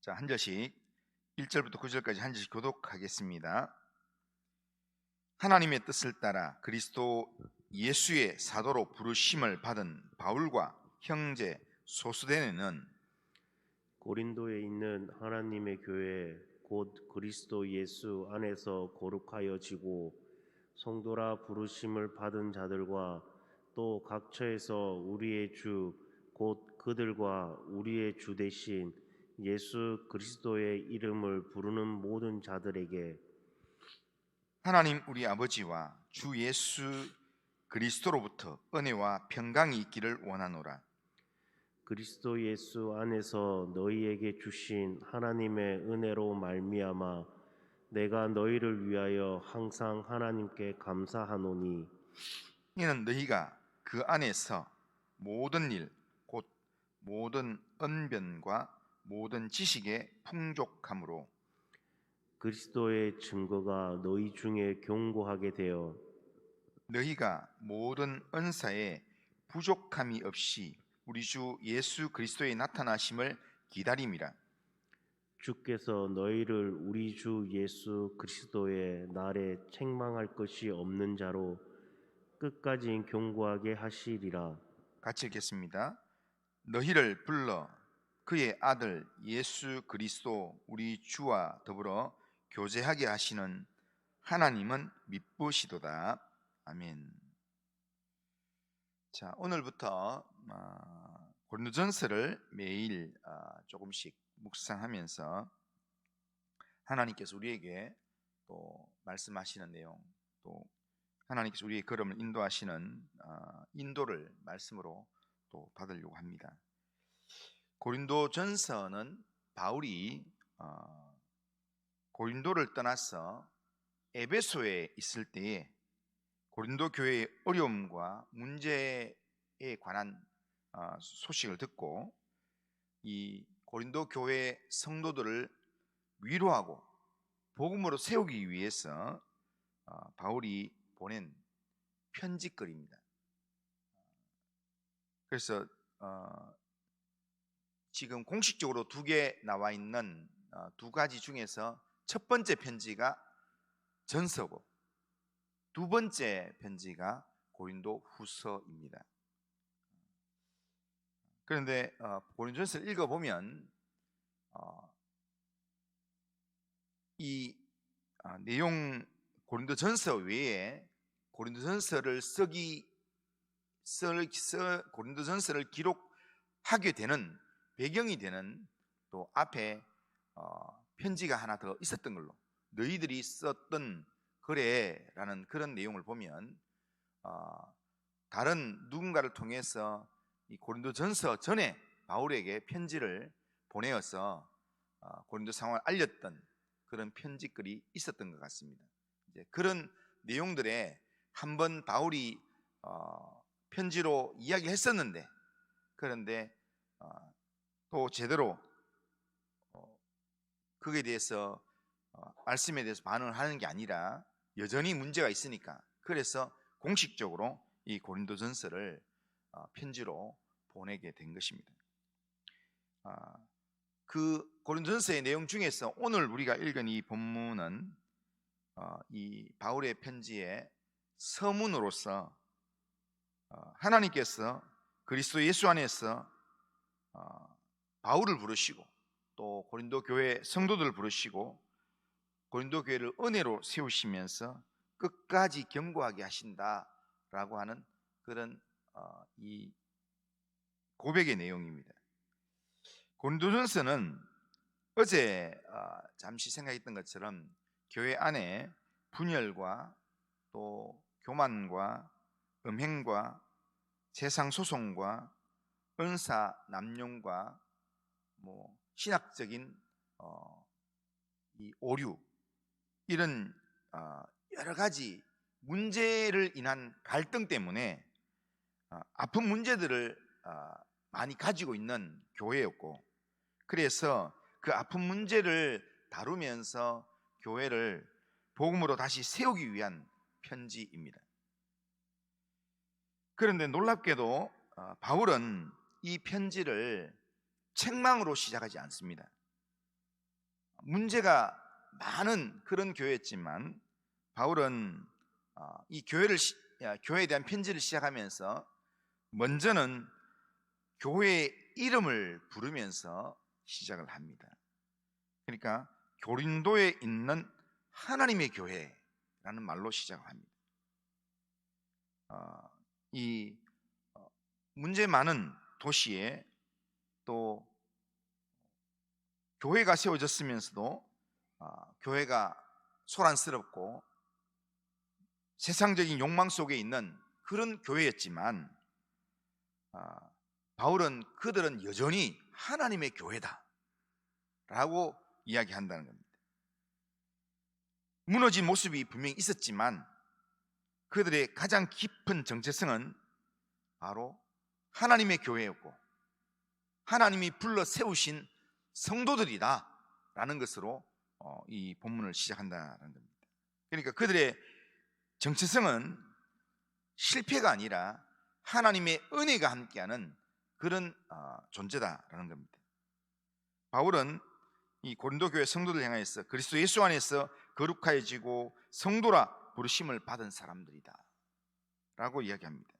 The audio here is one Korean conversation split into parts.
자, 한 절씩 1절부터 9절까지 한 절씩 교독하겠습니다. 하나님의 뜻을 따라 그리스도 예수의 사도로 부르심을 받은 바울과 형제 소스데네는 고린도에 있는 하나님의 교회 곧 그리스도 예수 안에서 거룩하여지고 성도라 부르심을 받은 자들과 또 각처에서 우리의 주 곧 그들과 우리의 주 대신 예수 그리스도의 이름을 부르는 모든 자들에게 하나님 우리 아버지와 주 예수 그리스도로부터 은혜와 평강이 있기를 원하노라. 그리스도 예수 안에서 너희에게 주신 하나님의 은혜로 말미암아 내가 너희를 위하여 항상 하나님께 감사하노니 이는 너희가 그 안에서 모든 일 곧 모든 언변과 모든 지식에 풍족함으로 그리스도의 증거가 너희 중에 견고하게 되어 너희가 모든 은사에 부족함이 없이 우리 주 예수 그리스도의 나타나심을 기다림이라. 주께서 너희를 우리 주 예수 그리스도의 날에 책망할 것이 없는 자로 끝까지 견고하게 하시리라. 같이 읽겠습니다. 너희를 불러 그의 아들 예수 그리스도 우리 주와 더불어 교제하게 하시는 하나님은 미쁘시도다. 아멘. 자, 오늘부터 고린도전서를 매일 조금씩 묵상하면서 하나님께서 우리에게 또 말씀하시는 내용, 또 하나님께서 우리의 걸음을 인도하시는 인도를 말씀으로 또 받으려고 합니다. 고린도전서는 바울이 고린도를 떠나서 에베소에 있을 때에 고린도 교회의 어려움과 문제에 관한 소식을 듣고 이 고린도 교회 성도들을 위로하고 복음으로 세우기 위해서 바울이 보낸 편지글입니다. 그래서 지금 공식적으로 두 개 나와 있는 두 가지 중에서 첫 번째 편지가 전서고 두 번째 편지가 고린도 후서입니다. 그런데 고린도전서를 읽어보면 이 내용 고린도전서 외에 고린도전서를 고린도전서를 기록하게 되는 배경이 되는 또 앞에 편지가 하나 더 있었던 걸로, 너희들이 썼던 그래라는 그런 내용을 보면 다른 누군가를 통해서 이 고린도전서 전에 바울에게 편지를 보내어서 고린도 상황을 알렸던 그런 편지글이 있었던 것 같습니다. 이제 그런 내용들에 한번 바울이 편지로 이야기했었는데, 그런데 또 제대로 그에 대해서 말씀에 대해서 반응을 하는 게 아니라 여전히 문제가 있으니까, 그래서 공식적으로 이 고린도전서를 편지로 보내게 된 것입니다. 그 고린도전서의 내용 중에서 오늘 우리가 읽은 이 본문은 이 바울의 편지의 서문으로서 하나님께서 그리스도 예수 안에서 바울을 부르시고 또 고린도 교회 성도들을 부르시고 고린도 교회를 은혜로 세우시면서 끝까지 견고하게 하신다라고 하는 그런 이 고백의 내용입니다. 고린도전서는 어제 잠시 생각했던 것처럼 교회 안에 분열과 또 교만과 음행과 세상 소송과 은사 남용과 신학적인 이 오류, 이런 여러 가지 문제를 인한 갈등 때문에 아픈 문제들을 많이 가지고 있는 교회였고, 그래서 그 아픈 문제를 다루면서 교회를 복음으로 다시 세우기 위한 편지입니다. 그런데 놀랍게도 바울은 이 편지를 책망으로 시작하지 않습니다. 문제가 많은 그런 교회였지만 바울은 이 교회에 대한 편지를 시작하면서 먼저는 교회의 이름을 부르면서 시작을 합니다. 그러니까 고린도에 있는 하나님의 교회라는 말로 시작을 합니다. 이 문제 많은 도시에 또 교회가 세워졌으면서도 교회가 소란스럽고 세상적인 욕망 속에 있는 그런 교회였지만 바울은 그들은 여전히 하나님의 교회다 라고 이야기한다는 겁니다. 무너진 모습이 분명히 있었지만 그들의 가장 깊은 정체성은 바로 하나님의 교회였고 하나님이 불러 세우신 성도들이다 라는 것으로 이 본문을 시작한다는 겁니다. 그러니까 그들의 정체성은 실패가 아니라 하나님의 은혜가 함께하는 그런 존재다라는 겁니다. 바울은 이 고린도 교회 성도들 향하여서 그리스도 예수 안에서 거룩하여지고 성도라 부르심을 받은 사람들이다 라고 이야기합니다.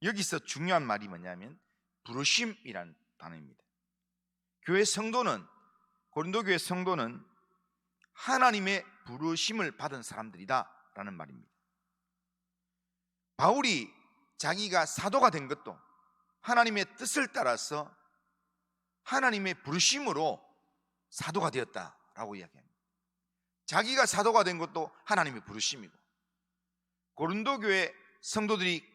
여기서 중요한 말이 뭐냐면 부르심이란 단어입니다. 교회 성도는, 고린도 교회 성도는 하나님의 부르심을 받은 사람들이다 라는 말입니다. 바울이 자기가 사도가 된 것도 하나님의 뜻을 따라서 하나님의 부르심으로 사도가 되었다라고 이야기합니다. 자기가 사도가 된 것도 하나님의 부르심이고 고린도 교회 성도들이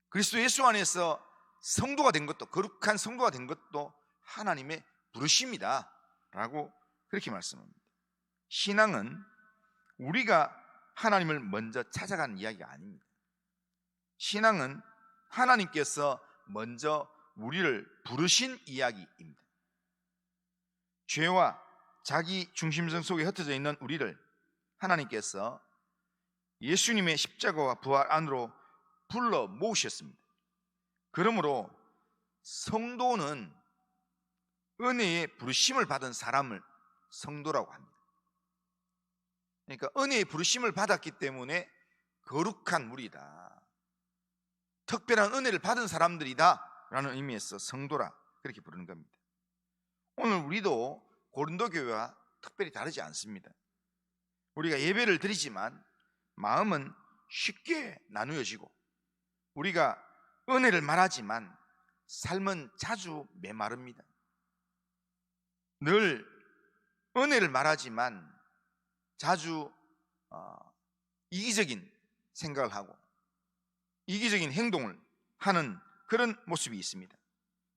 그리스도 예수 안에서 성도가 된 것도, 거룩한 성도가 된 것도 하나님의 부르심이다 라고 그렇게 말씀합니다. 신앙은 우리가 하나님을 먼저 찾아가는 이야기가 아닙니다. 신앙은 하나님께서 먼저 우리를 부르신 이야기입니다. 죄와 자기 중심성 속에 흩어져 있는 우리를 하나님께서 예수님의 십자가와 부활 안으로 불러 모으셨습니다. 그러므로 성도는 은혜의 부르심을 받은 사람을 성도라고 합니다. 그러니까 은혜의 부르심을 받았기 때문에 거룩한 무리다, 특별한 은혜를 받은 사람들이다 라는 의미에서 성도라 그렇게 부르는 겁니다. 오늘 우리도 고린도 교회와 특별히 다르지 않습니다. 우리가 예배를 드리지만 마음은 쉽게 나누어지고 우리가 은혜를 말하지만 삶은 자주 메마릅니다. 늘 은혜를 말하지만 자주 이기적인 생각을 하고 이기적인 행동을 하는 그런 모습이 있습니다.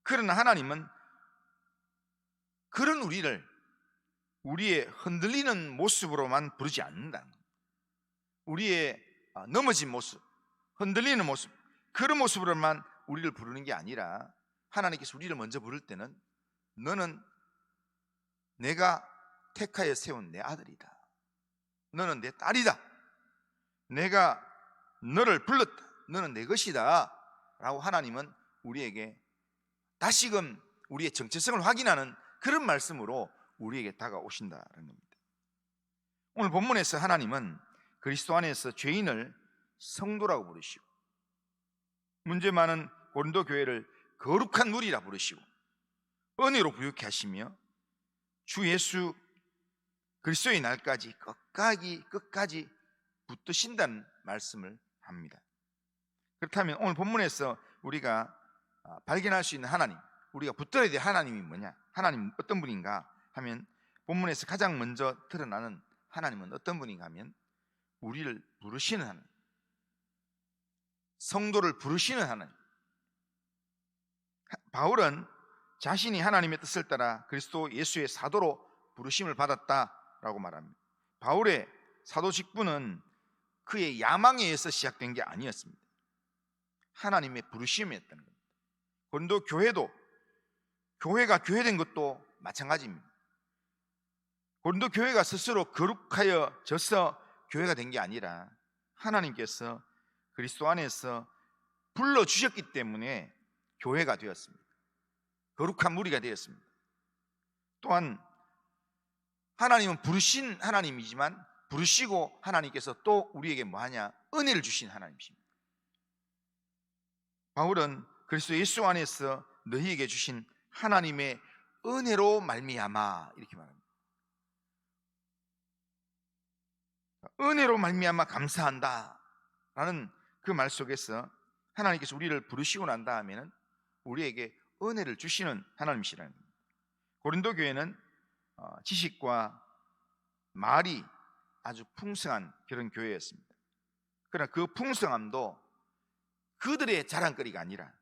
그러나 하나님은 그런 우리의 흔들리는 모습으로만 부르지 않는다. 우리의 넘어진 모습, 흔들리는 모습, 그런 모습으로만 우리를 부르는 게 아니라 하나님께서 우리를 먼저 부를 때는 너는 내가 택하여 세운 내 아들이다, 너는 내 딸이다, 내가 너를 불렀다, 너는 내 것이다 라고 하나님은 우리에게 다시금 우리의 정체성을 확인하는 그런 말씀으로 우리에게 다가오신다는 겁니다. 오늘 본문에서 하나님은 그리스도 안에서 죄인을 성도라고 부르시고 문제 많은 고린도 교회를 거룩한 무리라 부르시고 은혜로 부유케 하시며 주 예수 그리스도의 날까지 끝까지 붙드신다는 말씀을 합니다. 그렇다면 오늘 본문에서 우리가 발견할 수 있는 하나님, 우리가 붙들어야 될 하나님이 뭐냐, 하나님 어떤 분인가 하면 본문에서 가장 먼저 드러나는 하나님은 어떤 분인가 하면 우리를 부르시는 하나님, 성도를 부르시는 하나님. 바울은 자신이 하나님의 뜻을 따라 그리스도 예수의 사도로 부르심을 받았다라고 말합니다. 바울의 사도 직분은 그의 야망에 의해서 시작된 게 아니었습니다. 하나님의 부르심이었다는 겁니다. 고린도 교회가 교회된 것도 마찬가지입니다. 고린도 교회가 스스로 거룩하여져서 교회가 된 게 아니라 하나님께서 그리스도 안에서 불러주셨기 때문에 교회가 되었습니다. 거룩한 무리가 되었습니다. 또한 하나님은 부르신 하나님이지만 부르시고 하나님께서 또 우리에게 뭐하냐? 은혜를 주신 하나님이십니다. 바울은 그리스도 예수 안에서 너희에게 주신 하나님의 은혜로 말미암아 이렇게 말합니다. 은혜로 말미암아 감사한다 라는 그 말 속에서 하나님께서 우리를 부르시고 난 다음에는 우리에게 은혜를 주시는 하나님이시라는 겁니다. 고린도 교회는 지식과 말이 아주 풍성한 그런 교회였습니다. 그러나 그 풍성함도 그들의 자랑거리가 아니라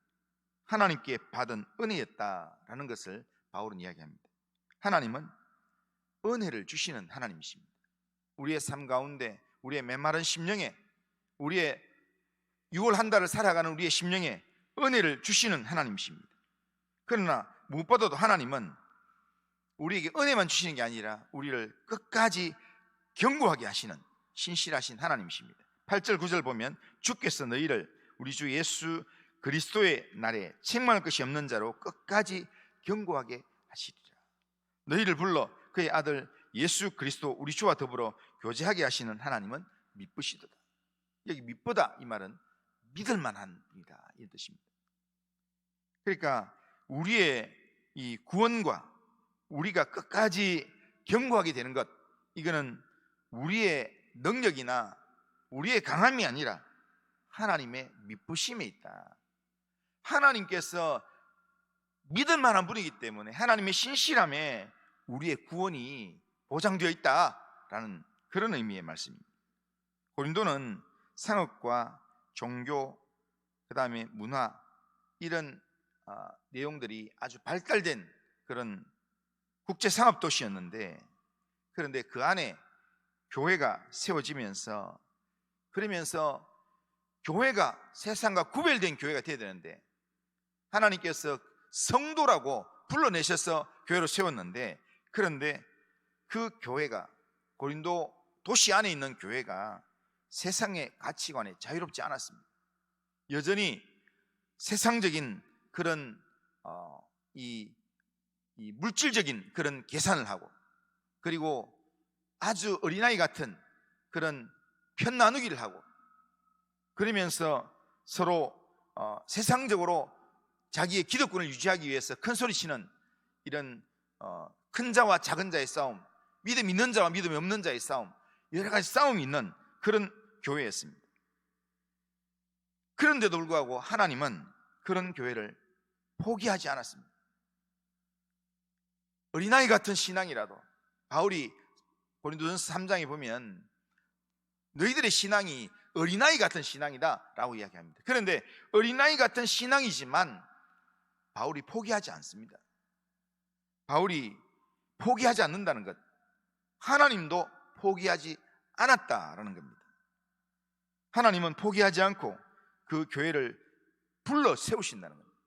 하나님께 받은 은혜였다라는 것을 바울은 이야기합니다. 하나님은 은혜를 주시는 하나님이십니다. 우리의 삶 가운데 우리의 메마른 심령에, 우리의 6월 한 달을 살아가는 우리의 심령에 은혜를 주시는 하나님이십니다. 그러나 무엇보다도 하나님은 우리에게 은혜만 주시는 게 아니라 우리를 끝까지 견고하게 하시는 신실하신 하나님이십니다. 8절 9절 보면 주께서 너희를 우리 주 예수 그리스도의 날에 책망할 것이 없는 자로 끝까지 견고하게 하시리라. 너희를 불러 그의 아들 예수 그리스도 우리 주와 더불어 교제하게 하시는 하나님은 미쁘시도다. 여기 미쁘다 이 말은 믿을 만한 이다 이 뜻입니다. 그러니까 우리의 이 구원과 우리가 끝까지 견고하게 되는 것, 이거는 우리의 능력이나 우리의 강함이 아니라 하나님의 미쁘심에 있다. 하나님께서 믿을 만한 분이기 때문에 하나님의 신실함에 우리의 구원이 보장되어 있다라는 그런 의미의 말씀입니다. 고린도는 상업과 종교, 그 다음에 문화, 이런 내용들이 아주 발달된 그런 국제상업 도시였는데, 그런데 그 안에 교회가 세워지면서, 그러면서 교회가 세상과 구별된 교회가 되어야 되는데, 하나님께서 성도라고 불러내셔서 교회로 세웠는데, 그런데 그 교회가, 고린도 도시 안에 있는 교회가 세상의 가치관에 자유롭지 않았습니다. 여전히 세상적인 그런 이 물질적인 그런 계산을 하고, 그리고 아주 어린아이 같은 그런 편 나누기를 하고, 그러면서 서로 세상적으로 자기의 기득권을 유지하기 위해서 큰 소리치는 이런 큰 자와 작은 자의 싸움, 믿음 있는 자와 믿음이 없는 자의 싸움, 여러 가지 싸움이 있는 그런 교회였습니다. 그런데도 불구하고 하나님은 그런 교회를 포기하지 않았습니다. 어린아이 같은 신앙이라도, 바울이 고린도전서 3장에 보면 너희들의 신앙이 어린아이 같은 신앙이다 라고 이야기합니다. 그런데 어린아이 같은 신앙이지만 바울이 포기하지 않습니다. 바울이 포기하지 않는다는 것, 하나님도 포기하지 않았다라는 겁니다. 하나님은 포기하지 않고 그 교회를 불러 세우신다는 겁니다.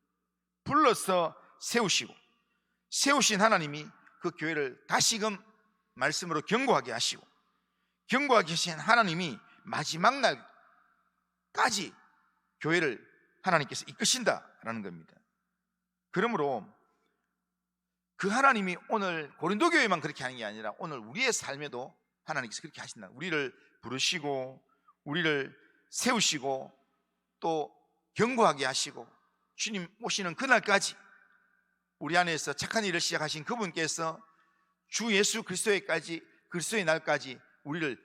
불러서 세우시고, 세우신 하나님이 그 교회를 다시금 말씀으로 견고하게 하시고, 견고하게 하신 하나님이 마지막 날까지 교회를 하나님께서 이끄신다라는 겁니다. 그러므로 그 하나님이 오늘 고린도 교회만 그렇게 하는 게 아니라 오늘 우리의 삶에도 하나님께서 그렇게 하신다. 우리를 부르시고 우리를 세우시고 또 견고하게 하시고, 주님 오시는 그날까지 우리 안에서 착한 일을 시작하신 그분께서 주 예수 그리스도의 날까지 우리를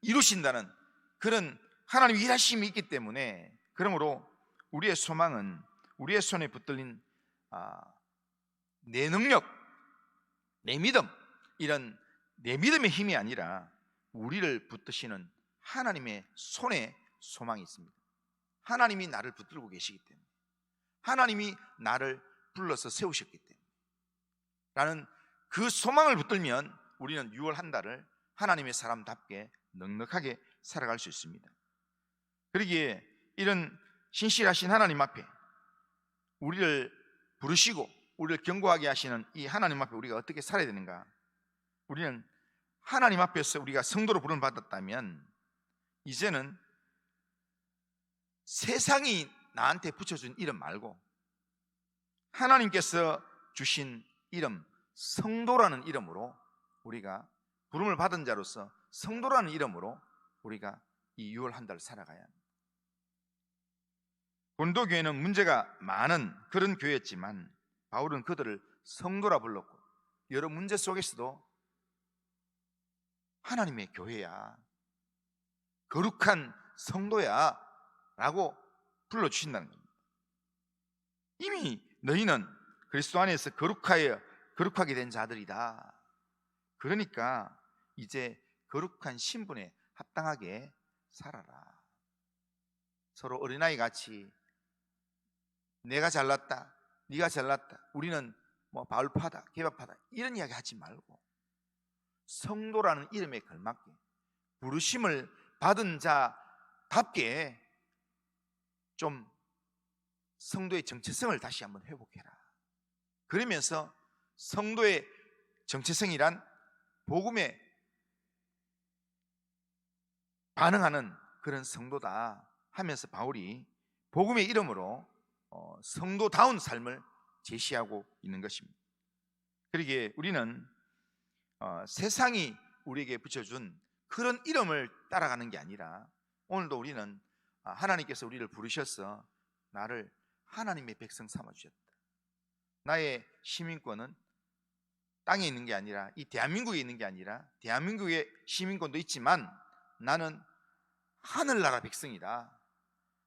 이루신다는 그런 하나님의 일하심이 있기 때문에, 그러므로 우리의 소망은 우리의 손에 붙들린 내 능력, 내 믿음, 이런 내 믿음의 힘이 아니라 우리를 붙드시는 하나님의 손에 소망이 있습니다. 하나님이 나를 붙들고 계시기 때문에, 하나님이 나를 불러서 세우셨기 때문에 라는 그 소망을 붙들면 우리는 6월 한 달을 하나님의 사람답게 넉넉하게 살아갈 수 있습니다. 그러기에 이런 신실하신 하나님 앞에 우리를 부르시고 우리를 견고하게 하시는 이 하나님 앞에 우리가 어떻게 살아야 되는가? 우리는 하나님 앞에서 우리가 성도로 부름을 받았다면 이제는 세상이 나한테 붙여준 이름 말고 하나님께서 주신 이름, 성도라는 이름으로 우리가 부름을 받은 자로서 성도라는 이름으로 우리가 이 6월 한 달을 살아가야 합니다. 고린도 교회는 문제가 많은 그런 교회였지만 바울은 그들을 성도라 불렀고, 여러 문제 속에서도 하나님의 교회야, 거룩한 성도야 라고 불러주신다는 겁니다. 이미 너희는 그리스도 안에서 거룩하게 된 자들이다. 그러니까 이제 거룩한 신분에 합당하게 살아라. 서로 어린아이 같이 내가 잘났다, 네가 잘났다, 우리는 뭐 바울파다, 개바파다 이런 이야기 하지 말고 성도라는 이름에 걸맞게 부르심을 받은 자답게 좀 성도의 정체성을 다시 한번 회복해라. 그러면서 성도의 정체성이란 복음에 반응하는 그런 성도다 하면서 바울이 복음의 이름으로 성도다운 삶을 제시하고 있는 것입니다. 그러기에 우리는 세상이 우리에게 붙여준 그런 이름을 따라가는 게 아니라, 오늘도 우리는 하나님께서 우리를 부르셔서 나를 하나님의 백성 삼아주셨다. 나의 시민권은 땅에 있는 게 아니라, 이 대한민국에 있는 게 아니라, 대한민국의 시민권도 있지만 나는 하늘나라 백성이다.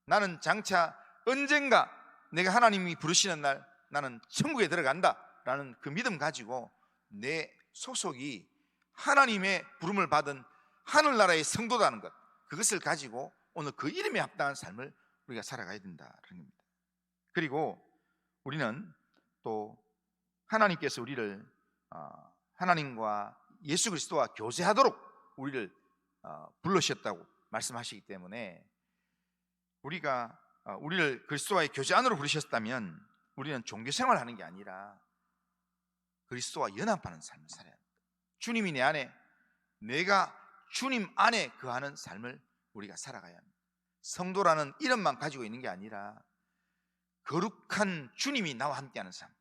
나는 장차 언젠가 내가 하나님이 부르시는 날 나는 천국에 들어간다 라는 그 믿음 가지고 내 소속이 하나님의 부름을 받은 하늘나라의 성도라는 것, 그것을 가지고 오늘 그 이름에 합당한 삶을 우리가 살아가야 된다는 겁니다. 그리고 우리는 또 하나님께서 우리를 하나님과 예수 그리스도와 교제하도록 우리를 불러주셨다고 말씀하시기 때문에, 우리가 우리를 그리스도와의 교제 안으로 부르셨다면 우리는 종교생활을 하는 게 아니라 그리스도와 연합하는 삶을 살아야 합니다. 주님이 내 안에, 내가 주님 안에 거하는 삶을 우리가 살아가야 합니다. 성도라는 이름만 가지고 있는 게 아니라 거룩한 주님이 나와 함께하는 삶.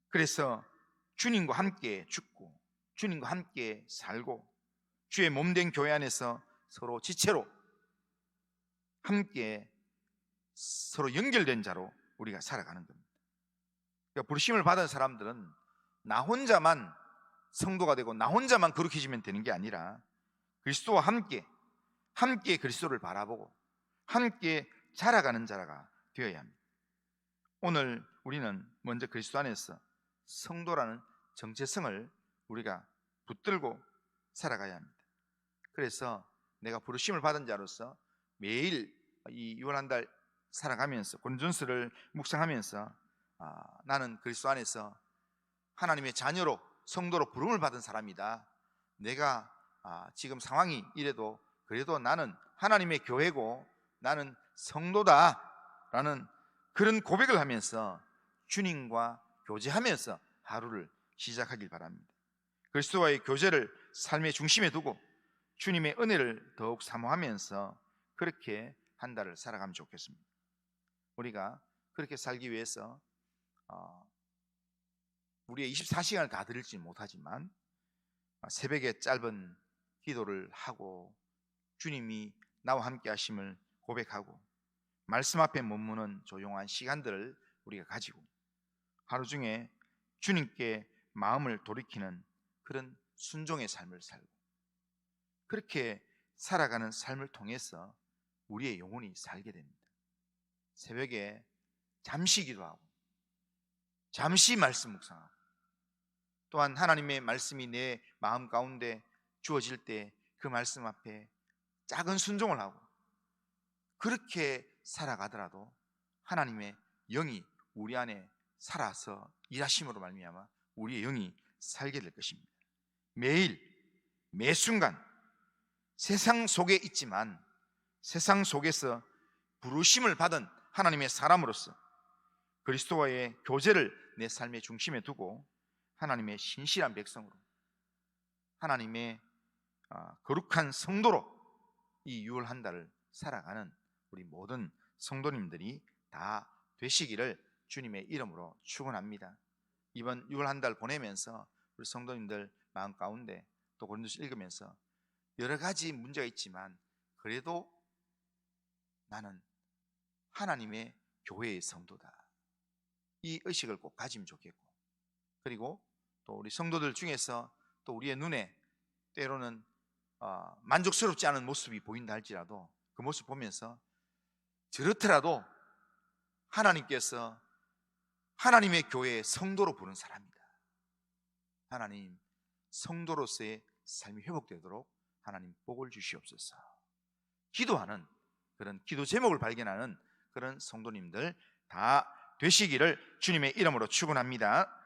그래서 주님과 함께 죽고 주님과 함께 살고 주의 몸된 교회 안에서 서로 지체로 함께 서로 연결된 자로 우리가 살아가는 겁니다. 그러니까 부르심을 받은 사람들은 나 혼자만 성도가 되고 나 혼자만 거룩해지면 되는 게 아니라 그리스도와 함께 그리스도를 바라보고 함께 자라가는 자가 되어야 합니다. 오늘 우리는 먼저 그리스도 안에서 성도라는 정체성을 우리가 붙들고 살아가야 합니다. 그래서 내가 부르심을 받은 자로서 매일 이 6월 한 달 살아가면서 고린도전서를 묵상하면서 나는 그리스도 안에서 하나님의 자녀로 성도로 부름을 받은 사람이다. 내가 지금 상황이 이래도 그래도 나는 하나님의 교회고 나는 성도다라는 그런 고백을 하면서 주님과 교제하면서 하루를 시작하길 바랍니다. 그리스도와의 교제를 삶의 중심에 두고 주님의 은혜를 더욱 사모하면서 그렇게 한 달을 살아가면 좋겠습니다. 우리가 그렇게 살기 위해서 우리의 24시간을 다 드리지 못하지만 새벽에 짧은 기도를 하고 주님이 나와 함께 하심을 고백하고 말씀 앞에 머무는 조용한 시간들을 우리가 가지고 하루 중에 주님께 마음을 돌이키는 그런 순종의 삶을 살고 그렇게 살아가는 삶을 통해서 우리의 영혼이 살게 됩니다. 새벽에 잠시 기도하고 잠시 말씀 묵상하고 또한 하나님의 말씀이 내 마음 가운데 주어질 때 그 말씀 앞에 작은 순종을 하고 그렇게 살아가더라도 하나님의 영이 우리 안에 살아서 일하심으로 말미암아 우리의 영이 살게 될 것입니다. 매일 매 순간 세상 속에 있지만 세상 속에서 부르심을 받은 하나님의 사람으로서 그리스도와의 교제를 내 삶의 중심에 두고 하나님의 신실한 백성으로 하나님의 거룩한 성도로 이 6월 한 달을 살아가는 우리 모든 성도님들이 다 되시기를 주님의 이름으로 축원합니다. 이번 6월 한 달 보내면서 우리 성도님들 마음 가운데 또 고린도서 읽으면서 여러 가지 문제가 있지만 그래도 나는 하나님의 교회의 성도다, 이 의식을 꼭 가지면 좋겠고, 그리고 또 우리 성도들 중에서 또 우리의 눈에 때로는 만족스럽지 않은 모습이 보인다 할지라도 그 모습 보면서 저렇더라도 하나님께서 하나님의 교회의 성도로 부른 사람이다, 하나님 성도로서의 삶이 회복되도록 하나님 복을 주시옵소서. 기도하는 그런 기도 제목을 발견하는 그런 성도님들 다 되시기를 주님의 이름으로 축원합니다.